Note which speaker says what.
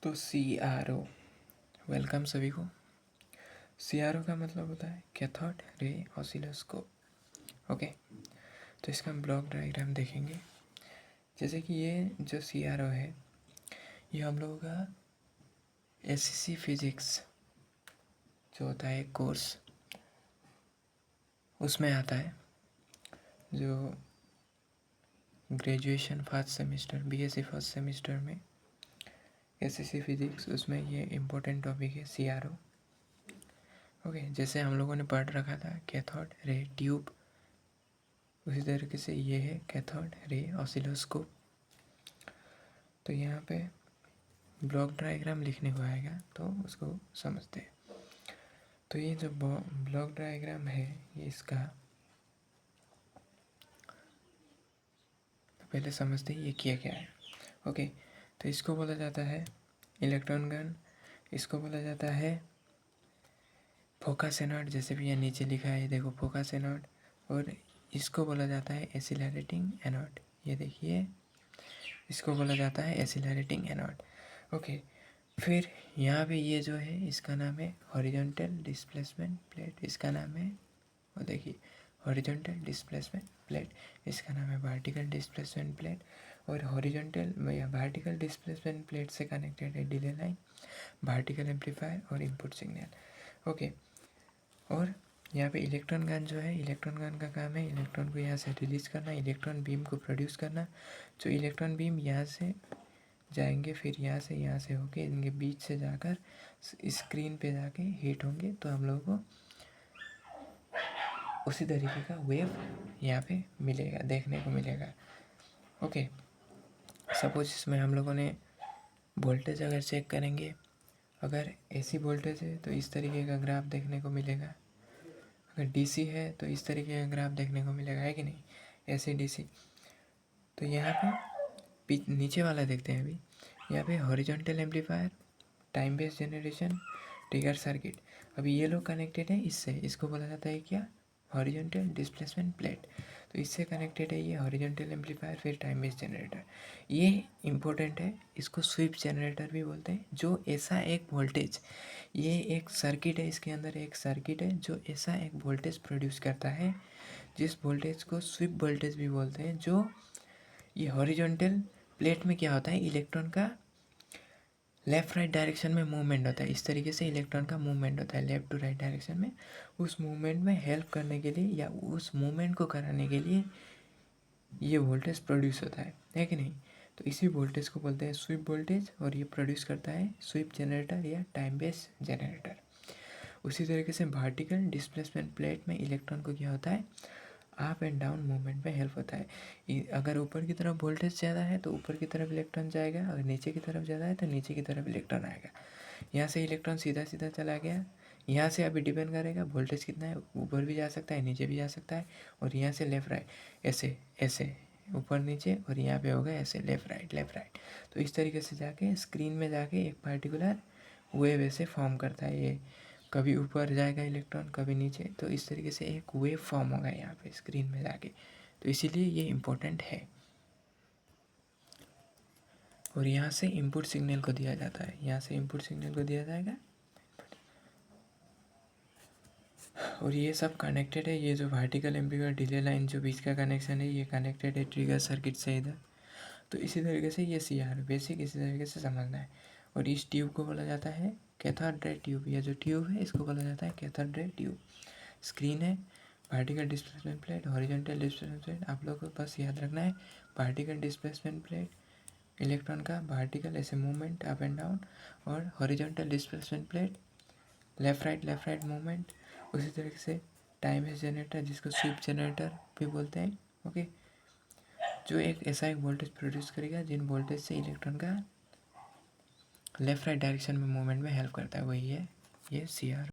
Speaker 1: तो CRO, welcome सभी को। CRO का मतलब होता है कैथोड रे ऑसिलोस्कोप। ओके, तो इसका हम ब्लॉक डायग्राम देखेंगे। जैसे कि ये जो CRO है ये हम लोगों का SCC फिजिक्स जो होता है कोर्स उसमें आता है। जो graduation first semester BSc first semester में SCC फिजिक्स, उसमें ये इम्पोर्टेंट टॉपिक है CRO। ओके, जैसे हम लोगों ने पढ़ रखा था कैथोड रे ट्यूब, उसी तरीके से ये है कैथोड रे ऑसिलोस्कोप। तो यहाँ पे ब्लॉक डायग्राम लिखने को आएगा तो उसको समझते हैं। तो ये जो ब्लॉक डायग्राम है ये इसका तो पहले समझते हैं ये क्या है। ओके, तो इसको बोला जाता है इलेक्ट्रॉन गन, इसको बोला जाता है फोकस एनोड, जैसे भी यहाँ नीचे लिखा है देखो फोकस एनोड, और इसको बोला जाता है एसिलरेटिंग एनोड। ये देखिए इसको बोला जाता है एसिलरेटिंग एनोड। ओके, फिर यहाँ पे ये जो है इसका नाम है हॉरिजॉन्टल डिस्प्लेसमेंट प्लेट, इसका नाम है वो देखिए हॉरिजॉन्टल डिस्प्लेसमेंट प्लेट, इसका नाम है वर्टिकल डिस्प्लेसमेंट प्लेट। और हॉरिजॉन्टल या वर्टिकल डिस्प्लेसमेंट प्लेट से कनेक्टेड है डिले लाइन, वर्टिकल एम्पलीफायर और इनपुट सिग्नल। ओके, और यहाँ पे इलेक्ट्रॉन गन जो है, इलेक्ट्रॉन गन का काम है इलेक्ट्रॉन को यहाँ से रिलीज करना, इलेक्ट्रॉन बीम को प्रोड्यूस करना। जो इलेक्ट्रॉन बीम यहाँ से जाएंगे फिर यहाँ से होके इनके बीच से जाकर स्क्रीन पे जाके हिट होंगे, तो हम लोगों को उसी तरीके का वेव यहाँ पे मिलेगा, देखने को मिलेगा। ओके, सपोज इसमें हम लोगों ने वोल्टेज अगर चेक करेंगे, अगर AC वोल्टेज है तो इस तरीके का ग्राफ देखने को मिलेगा, अगर DC है तो इस तरीके का ग्राफ देखने को मिलेगा, है कि नहीं, AC DC। तो यहाँ पे नीचे वाला देखते हैं अभी। यहाँ पे horizontal amplifier, time based generation, trigger circuit. अभी ये लोग कनेक्टेड है इससे, इसको बोला जाता है क्या, हॉरिजॉन्टल डिस्प्लेसमेंट प्लेट। तो इससे कनेक्टेड है ये हॉरिजॉन्टल एम्पलीफायर, फिर टाइम बेस्ड जनरेटर। ये इम्पोर्टेंट है, इसको स्वीप जनरेटर भी बोलते हैं। जो ऐसा एक वोल्टेज, ये एक सर्किट है, इसके अंदर एक सर्किट है जो ऐसा एक वोल्टेज प्रोड्यूस करता है जिस वोल्टेज को स्वीप वोल्टेज भी बोलते हैं। जो ये हॉरिजॉन्टल प्लेट में क्या होता है, इलेक्ट्रॉन का लेफ़्ट राइट डायरेक्शन में मूवमेंट होता है। इस तरीके से इलेक्ट्रॉन का मूवमेंट होता है लेफ़्ट टू राइट डायरेक्शन में। उस मूवमेंट में हेल्प करने के लिए या उस मूवमेंट को कराने के लिए ये वोल्टेज प्रोड्यूस होता है कि नहीं। तो इसी वोल्टेज को बोलते हैं स्वीप वोल्टेज, और ये प्रोड्यूस करता है स्वीप जनरेटर या टाइम बेस जनरेटर। उसी तरीके से वर्टिकल डिस्प्लेसमेंट प्लेट में इलेक्ट्रॉन को क्या होता है, अप एंड डाउन मूवमेंट में हेल्प होता है। अगर ऊपर की तरफ वोल्टेज ज़्यादा है तो ऊपर की तरफ इलेक्ट्रॉन जाएगा, अगर नीचे की तरफ ज़्यादा है तो नीचे की तरफ इलेक्ट्रॉन आएगा। यहाँ से इलेक्ट्रॉन सीधा सीधा चला गया, यहाँ से अभी डिपेंड करेगा वोल्टेज कितना है, ऊपर भी जा सकता है नीचे भी जा सकता है। और यहाँ से लेफ़्ट राइट ऐसे ऐसे ऊपर नीचे, और यहाँ पे होगा ऐसे लेफ़्ट राइट। तो इस तरीके से जाके स्क्रीन में जाके एक पार्टिकुलर वेव ऐसे फॉर्म करता है। ये कभी ऊपर जाएगा इलेक्ट्रॉन, कभी नीचे, तो इस तरीके से एक वेव फॉर्म होगा यहाँ पे स्क्रीन में जाके। तो इसीलिए ये इम्पोर्टेंट है। और यहाँ से इनपुट सिग्नल को दिया जाता है, यहाँ से इनपुट सिग्नल को दिया जाएगा। और ये सब कनेक्टेड है, ये जो वर्टिकल एम्पलीफायर डिले लाइन जो बीच का कनेक्शन है ये कनेक्टेड है ट्रिगर सर्किट से इधर। तो इसी तरीके से ये CR बेसिक इसी तरीके से समझना है। और इस ट्यूब को बोला जाता है कैथोड रे ट्यूब, या जो ट्यूब है इसको बोला जाता है कैथोड रे ट्यूब। स्क्रीन है, vertical displacement plate, horizontal displacement plate. आप लोग को बस याद रखना है वर्टिकल डिस्प्लेसमेंट प्लेट इलेक्ट्रॉन का वर्टिकल ऐसे मूवमेंट अप एंड डाउन, और horizontal displacement plate left right movement. उसी तरीके से टाइम बेस जनरेटर जिसको स्वीप जनरेटर भी बोलते हैं। ओके, जो एक ऐसा एक वोल्टेज प्रोड्यूस करेगा जिन वोल्टेज से इलेक्ट्रॉन का लेफ़्ट राइट डायरेक्शन में मूवमेंट में हेल्प करता है, वही है ये CR।